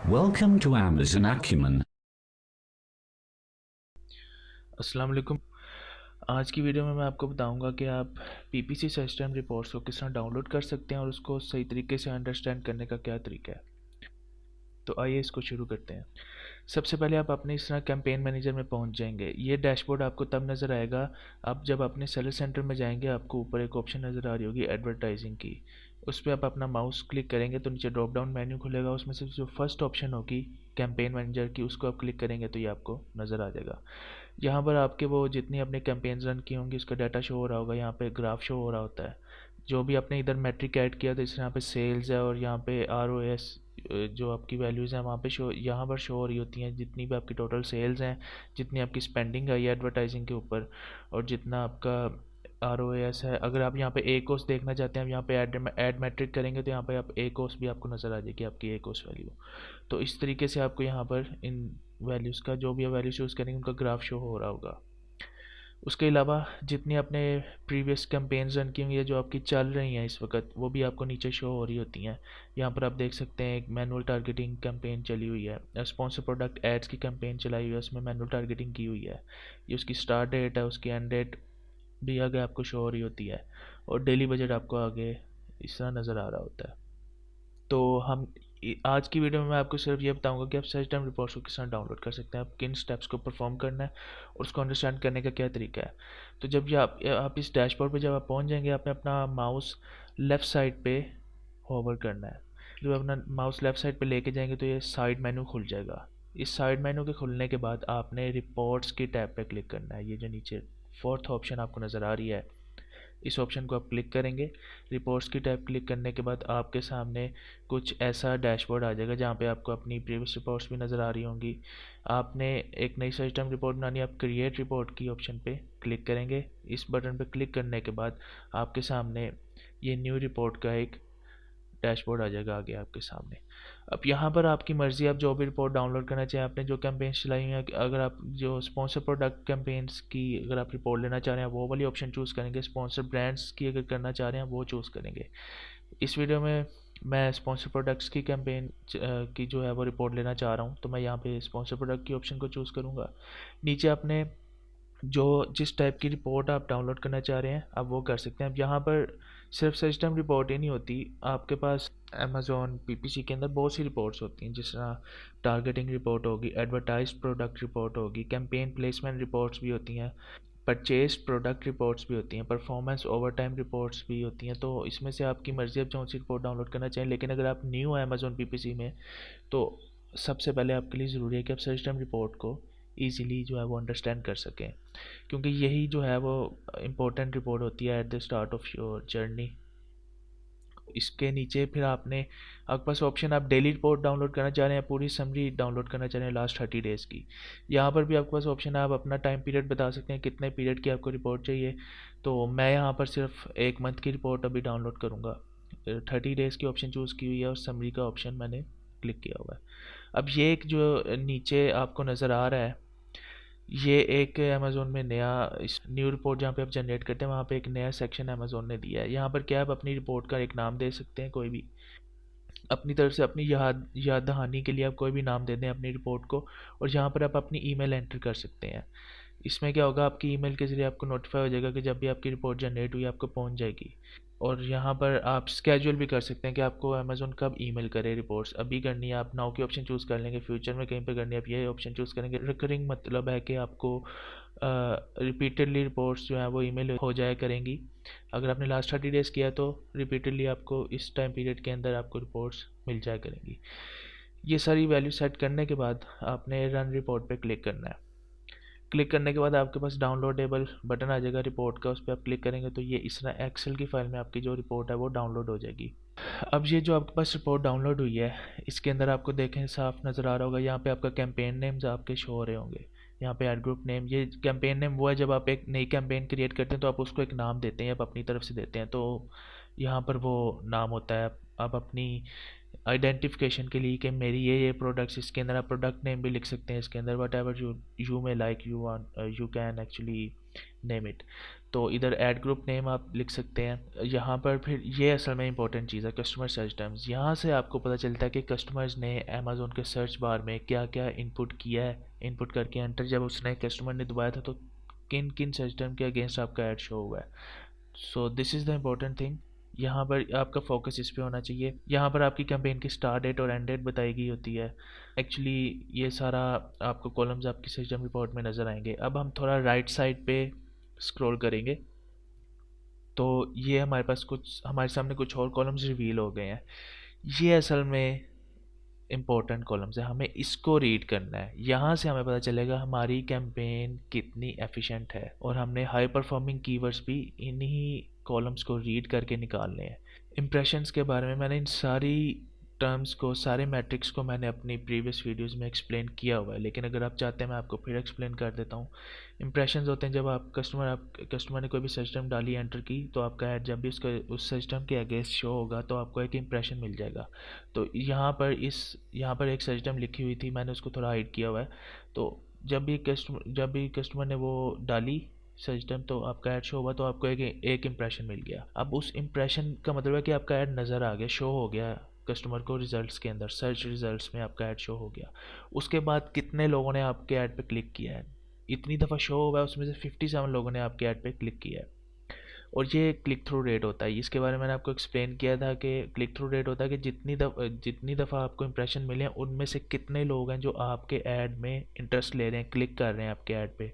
Welcome to Amazon Acumen. अस्सलाम वालेकुम। आज की वीडियो में मैं आपको बताऊंगा कि आप पीपीसी सिस्टम रिपोर्ट्स को किस तरह डाउनलोड कर सकते हैं और उसको सही तरीके से अंडरस्टैंड करने का क्या तरीका है। तो आइए इसको शुरू करते हैं। सबसे पहले आप अपने इस तरह कैंपेन मैनेजर में पहुंच जाएंगे। ये डैशबोर्ड आपको तब नज़र आएगा आप जब अपने सेलर सेंटर में जाएंगे। आपको ऊपर एक ऑप्शन नज़र आ रही होगी एडवर्टाइजिंग की। उस पर आप अपना माउस क्लिक करेंगे तो नीचे ड्रॉप डाउन मेन्यू खुलेगा। उसमें से जो फर्स्ट ऑप्शन होगी कैंपेन मैनेजर की, उसको आप क्लिक करेंगे तो ये आपको नज़र आ जाएगा। यहाँ पर आपके वो जितनी आपने कैंपेन्स रन की होंगी उसका डाटा शो हो रहा होगा। यहाँ पे ग्राफ शो हो रहा होता है। जो भी आपने इधर मैट्रिक ऐड किया, तो इस यहाँ पे सेल्स है और यहाँ पे ROS जो आपकी वैल्यूज़ हैं वहाँ पे शो, यहाँ पर शो हो रही होती हैं जितनी भी आपकी टोटल सेल्स हैं, जितनी आपकी स्पेंडिंग आई है एडवर्टाइजिंग के ऊपर, और जितना आपका ROAS है। अगर आप यहाँ पे ए कोस देखना चाहते हैं, आप यहाँ पे ऐड मैट्रिक करेंगे तो यहाँ पे आप ए कोस भी आपको नज़र आ जाएगी, आपकी ए कोस वैल्यू। तो इस तरीके से आपको यहाँ पर इन वैल्यूज़ का, जो भी आप वैल्यू चूज़ करेंगे उनका ग्राफ शो हो रहा होगा। उसके अलावा जितनी आपने प्रीवियस कैंपेन्स रन की हुई है जो आपकी चल रही हैं इस वक्त, वो भी आपको नीचे शो हो रही होती हैं। यहाँ पर आप देख सकते हैं एक मैनुअल टारगेटिंग कैंपेन चली हुई है, स्पॉन्सर प्रोडक्ट एड्स की कैंपेन चलाई हुई है, उसमें मैनुअल टारगेटिंग की हुई है। ये उसकी स्टार्ट डेट है, उसकी एंड डेट भी आगे आपको शो हो रही होती है, और डेली बजट आपको आगे इस तरह नज़र आ रहा होता है। तो हम आज की वीडियो में मैं आपको सिर्फ ये बताऊंगा कि आप सर्च टाइम रिपोर्ट्स को किस तरह डाउनलोड कर सकते हैं, आप किन स्टेप्स को परफॉर्म करना है और उसको अंडरस्टैंड करने का क्या तरीका है। तो जब ये आप इस डैशबोर्ड पे जब आप पहुंच जाएंगे, आपने अपना माउस लेफ़्ट साइड पे होवर करना है। जब अपना माउस लेफ़्ट साइड पे लेके जाएंगे तो ये साइड मेनू खुल जाएगा। इस साइड मेनू के खुलने के बाद आपने रिपोर्ट्स की टैब पे क्लिक करना है। ये जो नीचे फोर्थ ऑप्शन आपको नज़र आ रही है, इस ऑप्शन को आप क्लिक करेंगे। रिपोर्ट्स की टैब क्लिक करने के बाद आपके सामने कुछ ऐसा डैशबोर्ड आ जाएगा जहाँ पे आपको अपनी प्रीवियस रिपोर्ट्स भी नज़र आ रही होंगी। आपने एक नई सिस्टम रिपोर्ट बनानी है, आप क्रिएट रिपोर्ट की ऑप्शन पे क्लिक करेंगे। इस बटन पे क्लिक करने के बाद आपके सामने ये न्यू रिपोर्ट का एक डैशबोर्ड आ जाएगा आगे आपके सामने। अब यहाँ पर आपकी मर्ज़ी, आप जो भी रिपोर्ट डाउनलोड करना चाहें, आपने जो कैंपेन्स चलाई हुई हैं, अगर आप जो स्पॉन्सर प्रोडक्ट कैंपेन्स की अगर आप रिपोर्ट लेना चाह रहे हैं वो वाली ऑप्शन चूज़ करेंगे। स्पॉन्सर ब्रांड्स की अगर करना चाह रहे हैं वो चूज़ करेंगे। इस वीडियो में मैं स्पॉन्सर प्रोडक्ट्स की कैंपेन की जो है वो रिपोर्ट लेना चाह रहा हूँ, तो मैं यहाँ पे स्पॉन्सर प्रोडक्ट की ऑप्शन को चूज़ करूँगा। नीचे आपने जो जिस टाइप की रिपोर्ट आप डाउनलोड करना चाह रहे हैं आप वो कर सकते हैं। अब यहाँ पर सिर्फ सिस्टम रिपोर्ट ही नहीं होती, आपके पास अमेज़ॉन पीपीसी के अंदर बहुत सी रिपोर्ट्स होती हैं, जिस तरह टारगेटिंग रिपोर्ट होगी, एडवर्टाइज प्रोडक्ट रिपोर्ट होगी, कैंपेन प्लेसमेंट रिपोर्ट्स भी होती हैं, परचेज प्रोडक्ट रिपोर्ट्स भी होती हैं, परफॉर्मेंस ओवर टाइम रिपोर्ट्स भी होती हैं। तो इसमें से आपकी मर्ज़ी, आप कौन सी रिपोर्ट डाउनलोड करना चाहें। लेकिन अगर आप न्यू है अमेज़ॉन पीपीसी में, तो सबसे पहले आपके लिए ज़रूरी है कि आप सिस्टम रिपोर्ट को ईज़िली जो है वो अंडरस्टैंड कर सकें, क्योंकि यही जो है वो इम्पोर्टेंट रिपोर्ट होती है at the start of your journey. इसके नीचे फिर आपके पास ऑप्शन, आप डेली रिपोर्ट डाउनलोड करना चाह रहे हैं, पूरी समरी डाउनलोड करना चाह रहे हैं लास्ट 30 डेज़ की। यहाँ पर भी आपके पास ऑप्शन है, आप अपना टाइम पीरियड बता सकते हैं कितने पीरियड की आपको रिपोर्ट चाहिए। तो मैं यहाँ पर सिर्फ 1 मंथ की रिपोर्ट अभी डाउनलोड करूँगा। 30 डेज़ की ऑप्शन चूज़ की हुई है और समरी का ऑप्शन मैंने क्लिक किया हुआ है। अब ये एक जो नीचे आपको नज़र आ रहा है, ये एक अमेज़ोन में नया इस न्यू रिपोर्ट जहाँ पे आप जनरेट करते हैं वहाँ पे एक नया सेक्शन अमेज़ोन ने दिया है। यहाँ पर क्या आप अपनी रिपोर्ट का एक नाम दे सकते हैं, कोई भी अपनी तरफ से अपनी याद दहानी के लिए आप कोई भी नाम दे दें अपनी रिपोर्ट को, और यहाँ पर आप अपनी ईमेल एंटर कर सकते हैं। इसमें क्या होगा, आपकी ईमेल के ज़रिए आपको नोटिफाई हो जाएगा कि जब भी आपकी रिपोर्ट जनरेट हुई आपको पहुँच जाएगी। और यहाँ पर आप स्केड्यूल भी कर सकते हैं कि आपको अमेज़न कब ईमेल करे रिपोर्ट्स। अभी करनी है आप नाउ की ऑप्शन चूज़ कर लेंगे, फ्यूचर में कहीं पे करनी है आप ये ऑप्शन चूज़ करेंगे। रिकरिंग मतलब है कि आपको रिपीटेडली रिपोर्ट्स जो हैं वो ईमेल हो जाया करेंगी। अगर आपने लास्ट 30 डेज़ किया तो रिपीटेडली आपको इस टाइम पीरियड के अंदर आपको रिपोर्ट्स मिल जाया करेंगी। ये सारी वैल्यू सेट करने के बाद आपने रन रिपोर्ट पे क्लिक करना है। क्लिक करने के बाद आपके पास डाउनलोडेबल बटन आ जाएगा रिपोर्ट का, उस पर आप क्लिक करेंगे तो ये इस तरह एक्सेल की फाइल में आपकी जो रिपोर्ट है वो डाउनलोड हो जाएगी। अब ये जो आपके पास रिपोर्ट डाउनलोड हुई है, इसके अंदर आपको देखें साफ नज़र आ रहा होगा, यहाँ पे आपका कैंपेन नेम्स आपके शो हो रहे होंगे। यहाँ पे ऐड ग्रुप नेम, ये कैंपेन नेम वो है जब आप एक नई कैंपेन क्रिएट करते हैं तो आप उसको एक नाम देते हैं, आप अपनी तरफ से देते हैं, तो यहाँ पर वो नाम होता है। आप अपनी आइडेंटिफिकेशन के लिए कि मेरी ये प्रोडक्ट्स, इसके अंदर आप प्रोडक्ट नेम भी लिख सकते हैं इसके अंदर, what ever you you may like, you want you can actually name it. तो इधर ऐड ग्रुप नेम आप लिख सकते हैं। यहाँ पर फिर ये असल में इंपॉर्टेंट चीज़ है, कस्टमर सर्च टर्म्स। यहाँ से आपको पता चलता है कि कस्टमर्स ने अमेज़ोन के सर्च बार में क्या क्या इनपुट किया है। इनपुट करके एंटर जब उसने कस्टमर ने दबाया था तो किन किन सर्च टर्म के अगेंस्ट आपका ऐड शो हुआ है। So this is the important thing. यहाँ पर आपका फोकस इस पे होना चाहिए। यहाँ पर आपकी कैंपेन की स्टार्ट डेट और एंड डेट बताई गई होती है। एक्चुअली ये सारा आपको कॉलम्स आपकी सिस्टम रिपोर्ट में नज़र आएंगे। अब हम थोड़ा राइट साइड पे स्क्रॉल करेंगे तो ये हमारे सामने कुछ और कॉलम्स रिवील हो गए हैं। ये असल में इम्पोर्टेंट कॉलम्स है, हमें इसको रीड करना है। यहाँ से हमें पता चलेगा हमारी कैंपेन कितनी एफिशिएंट है, और हमने हाई परफॉर्मिंग कीवर्ड्स भी इन्हीं कॉलम्स को रीड करके निकालने हैं। इम्प्रेशंस के बारे में मैंने इन सारी टर्म्स को, सारे मैट्रिक्स को मैंने अपनी प्रीवियस वीडियोस में एक्सप्लेन किया हुआ है, लेकिन अगर आप चाहते हैं मैं आपको फिर एक्सप्लेन कर देता हूँ। इंप्रेशंस होते हैं जब आप कस्टमर ने कोई भी सिस्टम डाली, एंटर की, तो आपका ऐड जब भी उसका उस सिस्टम के अगेंस्ट शो होगा तो आपको एक इंप्रेशन मिल जाएगा। तो यहाँ पर एक सिस्टम लिखी हुई थी, मैंने उसको थोड़ा हाइड किया हुआ है। तो जब भी कस्टमर ने वो डाली सिस्टम, तो आपका ऐड शो हुआ, तो आपको एक इम्प्रेशन मिल गया। अब उस इम्प्रेशन का मतलब है कि आपका ऐड नज़र आ गया, शो हो गया कस्टमर को रिजल्ट्स के अंदर, सर्च रिजल्ट्स में आपका ऐड शो हो गया। उसके बाद कितने लोगों ने आपके ऐड पे क्लिक किया है, इतनी दफ़ा शो हुआ है, उसमें से 57 लोगों ने आपके ऐड पे क्लिक किया है। और ये क्लिक थ्रू रेट होता है, इसके बारे में मैंने आपको एक्सप्लेन किया था कि क्लिक थ्रू रेट होता है कि जितनी दफ़ा आपको इंप्रेशन मिले हैं उनमें से कितने लोग हैं जो आपके ऐड में इंटरेस्ट ले रहे हैं, क्लिक कर रहे हैं आपके ऐड पे।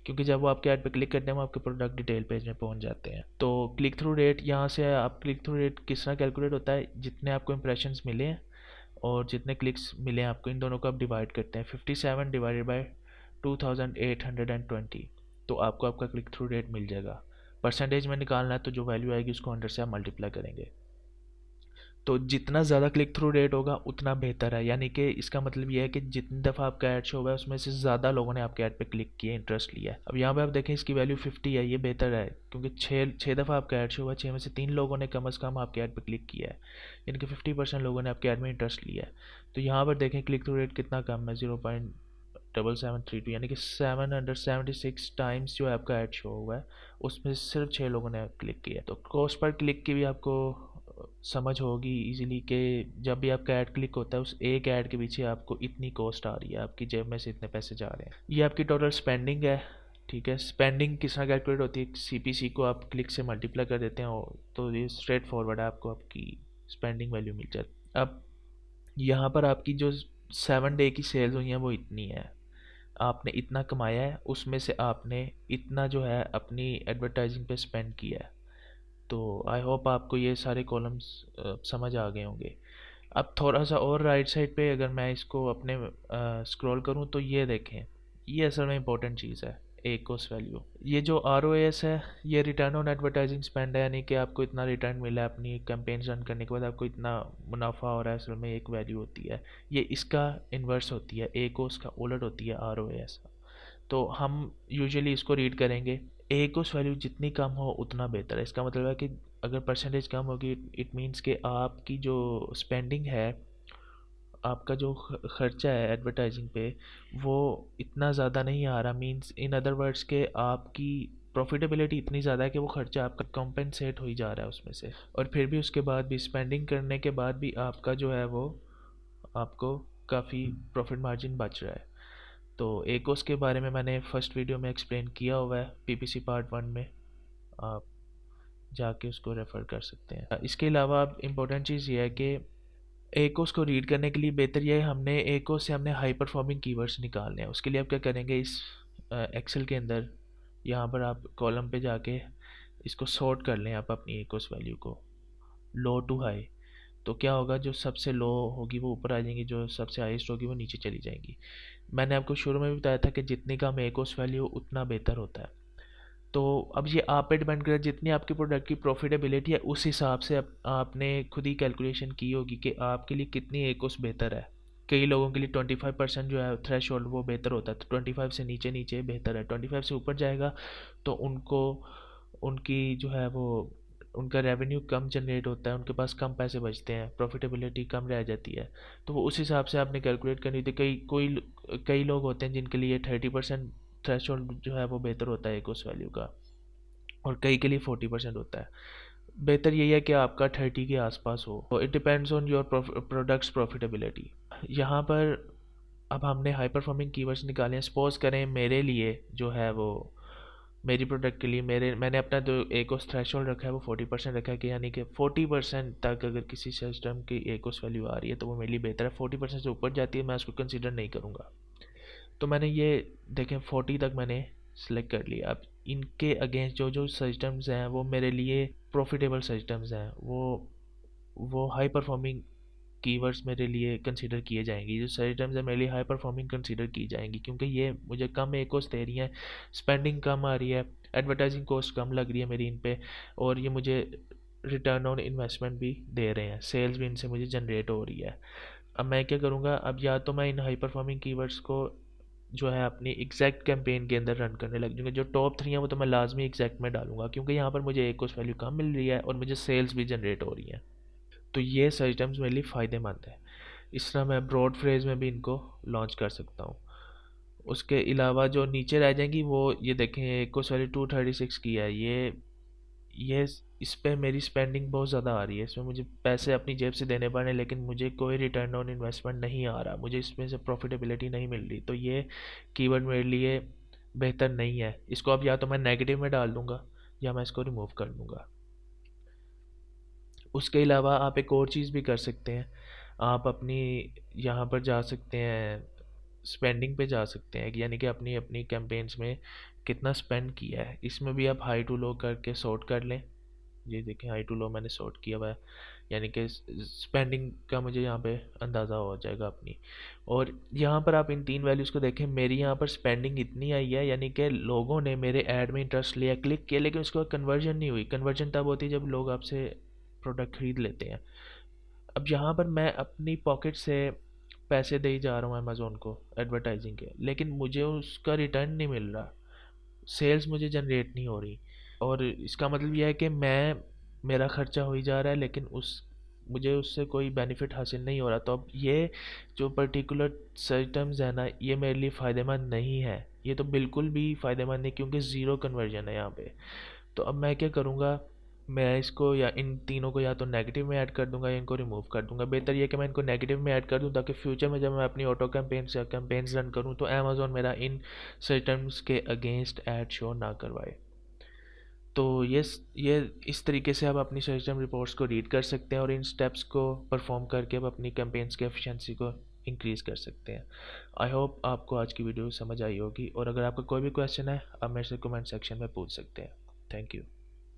क्योंकि जब वो आपके ऐड पे क्लिक करते हैं वो आपके प्रोडक्ट डिटेल पेज में पहुंच जाते हैं। तो क्लिक थ्रू रेट, यहाँ से आप क्लिक थ्रू रेट किस तरह कैलकुलेट होता है, जितने आपको इंप्रेशंस मिले हैं और जितने क्लिक्स मिले हैं आपको, इन दोनों को आप डिवाइड करते हैं। 57 डिवाइडेड बाई 2820, तो आपको आपका क्लिक थ्रू रेट मिल जाएगा। परसेंटेज में निकालना है तो जो वैल्यू आएगी उसको 100 से आप मल्टीप्लाई करेंगे। तो जितना ज़्यादा क्लिक थ्रू रेट होगा उतना बेहतर है, यानी कि इसका मतलब ये है कि जितनी दफ़ा आपका ऐड शो हुआ है उसमें से ज़्यादा लोगों ने आपके ऐड पे क्लिक किए, इंटरेस्ट लिया है। अब यहाँ पे आप देखें इसकी वैल्यू 50 है, ये बेहतर है क्योंकि छः दफ़ा आपका ऐड शो हुआ है, 6 में से 3 लोगों ने कम अज़ कम आपके ऐड पे क्लिक किया है, यानी कि 50% लोगों ने आपके ऐड में इंटरेस्ट लिया है। तो यहाँ पर देखें क्लिक थ्रू रेट कितना कम है, 0.7732, यानी कि 776 टाइम्स जो है आपका ऐड शो हुआ है, उसमें सिर्फ 6 लोगों ने क्लिक किया। तो कॉस्ट पर क्लिक की भी आपको समझ होगी इजीली कि जब भी आपका ऐड क्लिक होता है उस एक ऐड के पीछे आपको इतनी कॉस्ट आ रही है, आपकी जेब में से इतने पैसे जा रहे हैं। ये आपकी टोटल स्पेंडिंग है। ठीक है, स्पेंडिंग किस तरह कैलकुलेट होती है, सीपीसी को आप क्लिक से मल्टीप्लाई कर देते हैं, तो ये स्ट्रेट फॉरवर्ड है, आपको आपकी स्पेंडिंग वैल्यू मिल जाती है। अब यहाँ पर आपकी जो 7 डे की सेल्स हुई हैं वो इतनी है, आपने इतना कमाया है, उसमें से आपने इतना जो है अपनी एडवर्टाइजिंग पे स्पेंड किया है। तो आई होप आपको ये सारे कॉलम्स समझ आ गए होंगे। अब थोड़ा सा और राइट साइड पे अगर मैं इसको अपने स्क्रॉल करूँ तो ये देखें, ये असल में इम्पोर्टेंट चीज़ है, एकोस वैल्यू। ये जो ROAS है ये रिटर्न ऑन एडवर्टाइजिंग स्पेंड है, यानी कि आपको इतना रिटर्न मिला है अपनी कैंपेन रन करने के बाद, आपको इतना मुनाफा हो रहा है, असल में एक वैल्यू होती है। ये इसका इन्वर्स होती है, एकोस का उलट होती है ROAS। तो हम यूजुअली इसको रीड करेंगे, एकोस वैल्यू जितनी कम हो उतना बेहतर है। इसका मतलब है कि अगर परसेंटेज कम होगी, इट मीन्स कि आपकी जो स्पेंडिंग है, आपका जो खर्चा है एडवर्टाइजिंग पे, वो इतना ज़्यादा नहीं आ रहा। मीन्स इन अदर वर्ड्स के आपकी प्रॉफिटेबिलिटी इतनी ज़्यादा है कि वो खर्चा आपका कॉम्पेंसेट हो ही जा रहा है उसमें से, और फिर भी उसके बाद भी स्पेंडिंग करने के बाद भी आपका जो है वो आपको काफ़ी प्रॉफिट मार्जिन बच रहा है। तो एकोस के बारे में मैंने फर्स्ट वीडियो में एक्सप्लेन किया हुआ है, PPC पार्ट 1 में, आप जाके उसको रेफ़र कर सकते हैं। इसके अलावा अब इम्पोर्टेंट चीज़ ये है कि एकोस को रीड करने के लिए बेहतर ये है, हमने एकोस से हमने हाई परफॉर्मिंग कीवर्ड्स निकालने हैं। उसके लिए आप क्या करेंगे, इस एक्सेल के अंदर यहाँ पर आप कॉलम पे जाके इसको सॉर्ट कर लें आप अपनी एकोस वैल्यू को लो टू हाई। तो क्या होगा, जो सबसे लो होगी वो ऊपर आ जाएंगी, जो सबसे हाईएस्ट होगी वो नीचे चली जाएंगी। मैंने आपको शुरू में भी बताया था कि जितनी कम एकोस वैल्यू उतना बेहतर होता है। तो अब ये आप पे डिपेंड करे, जितनी आपकी प्रोडक्ट की प्रॉफिटेबिलिटी है उस हिसाब से आपने खुद ही कैलकुलेशन की होगी कि आपके लिए कितनी एकोस बेहतर है। कई लोगों के लिए 25% जो है थ्रेश होल्ड वो बेहतर होता है, तो 25 से नीचे नीचे बेहतर है। 25 से ऊपर जाएगा तो उनको उनकी जो है वो उनका रेवेन्यू कम जनरेट होता है, उनके पास कम पैसे बचते हैं, प्रॉफिटेबिलिटी कम रह जाती है। तो वो उस हिसाब से आपने कैलकुलेट करनी थी। कई लोग होते हैं जिनके लिए 30% थ्रेशोल्ड जो है वो बेहतर होता है एक उस वैल्यू का, और कई के लिए 40% होता है। बेहतर यही है कि आपका 30 के आसपास हो। It depends on your products profitability. यहाँ पर अब हमने हाई परफॉर्मिंग कीवर्ड्स निकाले हैं। सपोज करें मेरे लिए जो है वो, मेरी प्रोडक्ट के लिए मैंने अपना जो एकोस थ्रेशोल्ड रखा है वो 40% रखा है, कि यानी कि 40% तक अगर किसी सिस्टम की एकोस वैल्यू आ रही है तो वो मेरे लिए बेहतर है। 40% से ऊपर जाती है मैं उसको कंसिडर नहीं करूँगा। तो मैंने ये देखें 40 तक मैंने सेलेक्ट कर लिया। अब इनके अगेंस्ट जो जो सिस्टम्स हैं वो मेरे लिए प्रॉफिटेबल सिस्टम्स हैं, वो हाई परफॉर्मिंग कीवर्ड्स मेरे लिए कंसिडर किए जाएंगे। जो सिस्टम्स है मेरे लिए हाई परफॉर्मिंग कंसिडर की जाएंगी, क्योंकि ये मुझे कम एकोस दे रही हैं, स्पेंडिंग कम आ रही है, एडवर्टाइजिंग कॉस्ट कम लग रही है मेरी इन पे, और ये मुझे रिटर्न ऑन इन्वेस्टमेंट भी दे रहे हैं, सेल्स भी इनसे मुझे जनरेट हो रही है। अब मैं क्या करूँगा, अब या तो मैं इन हाई परफॉर्मिंग कीवर्ड्स को जो है अपनी एग्जैक्ट कैंपेन के अंदर रन करने लग जाऊँगा। जो टॉप 3 हैं वो तो मैं लाजमी एग्जैक्ट में डालूंगा, क्योंकि यहाँ पर मुझे एकोस वैल्यू कम मिल रही है और मुझे सेल्स भी जनरेट हो रही हैं। तो ये सर्च टर्म्स मेरे लिए फ़ायदेमंद है। इस तरह मैं ब्रॉड फ्रेज में भी इनको लॉन्च कर सकता हूँ। उसके अलावा जो नीचे रह जाएंगी वो ये देखें, एकोस वैल्यू 236 की है। ये इस पे मेरी स्पेंडिंग बहुत ज़्यादा आ रही है, इसमें मुझे पैसे अपनी जेब से देने पड़ रहे हैं, लेकिन मुझे कोई रिटर्न ऑन इन्वेस्टमेंट नहीं आ रहा, मुझे इसमें से प्रॉफिटेबिलिटी नहीं मिल रही। तो ये कीवर्ड मेरे लिए बेहतर नहीं है। इसको अब या तो मैं नेगेटिव में डाल दूंगा या मैं इसको रिमूव कर दूंगा। उसके अलावा आप एक और चीज़ भी कर सकते हैं। आप अपनी यहाँ पर जा सकते हैं, स्पेंडिंग पे जा सकते हैं, यानी कि अपनी अपनी कैंपेन्स में कितना स्पेंड किया है। इसमें भी आप हाई टू लो करके सॉर्ट कर लें। ये देखें हाई टू लो मैंने सॉर्ट किया हुआ है, यानी कि स्पेंडिंग का मुझे यहाँ पे अंदाज़ा हो जाएगा अपनी। और यहाँ पर आप इन 3 वैल्यूज़ को देखें, मेरी यहाँ पर स्पेंडिंग इतनी आई है, यानी कि लोगों ने मेरे ऐड में इंटरेस्ट लिया, क्लिक किया, लेकिन उसके बाद कन्वर्जन नहीं हुई। कन्वर्जन तब होती है जब लोग आपसे प्रोडक्ट खरीद लेते हैं। अब यहाँ पर मैं अपनी पॉकेट से पैसे दे ही जा रहा हूँ अमेज़ोन को एडवर्टाइजिंग के, लेकिन मुझे उसका रिटर्न नहीं मिल रहा, सेल्स मुझे जनरेट नहीं हो रही। और इसका मतलब यह है कि मेरा खर्चा हो ही जा रहा है, लेकिन मुझे उससे कोई बेनिफिट हासिल नहीं हो रहा। तो अब ये जो पर्टिकुलर सिस्टम्स है ना, ये मेरे लिए फ़ायदेमंद नहीं है। ये तो बिल्कुल भी फ़ायदेमंद नहीं, क्योंकि ज़ीरो कन्वर्जन है यहाँ पे। तो अब मैं क्या करूँगा, मैं इसको या इन तीनों को या तो नेगेटिव में ऐड कर दूंगा या इनको रिमूव कर दूंगा। बेहतर ये कि मैं इनको नेगेटिव में ऐड कर दूं, ताकि फ्यूचर में जब मैं अपनी ऑटो कैंपेन्स या कैंपेन्स रन करूं तो अमेज़ॉन मेरा इन सिस्टम्स के अगेंस्ट ऐड शो ना करवाए। तो ये इस तरीके से आप अपनी सिस्टम रिपोर्ट्स को रीड कर सकते हैं और इन स्टेप्स को परफॉर्म करके आप अपनी कैंपेन्स की एफिशिएंसी को इंक्रीज़ कर सकते हैं। आई होप आपको आज की वीडियो समझ आई होगी, और अगर आपका कोई भी क्वेश्चन है आप मेरे से कमेंट सेक्शन में पूछ सकते हैं। Thank you.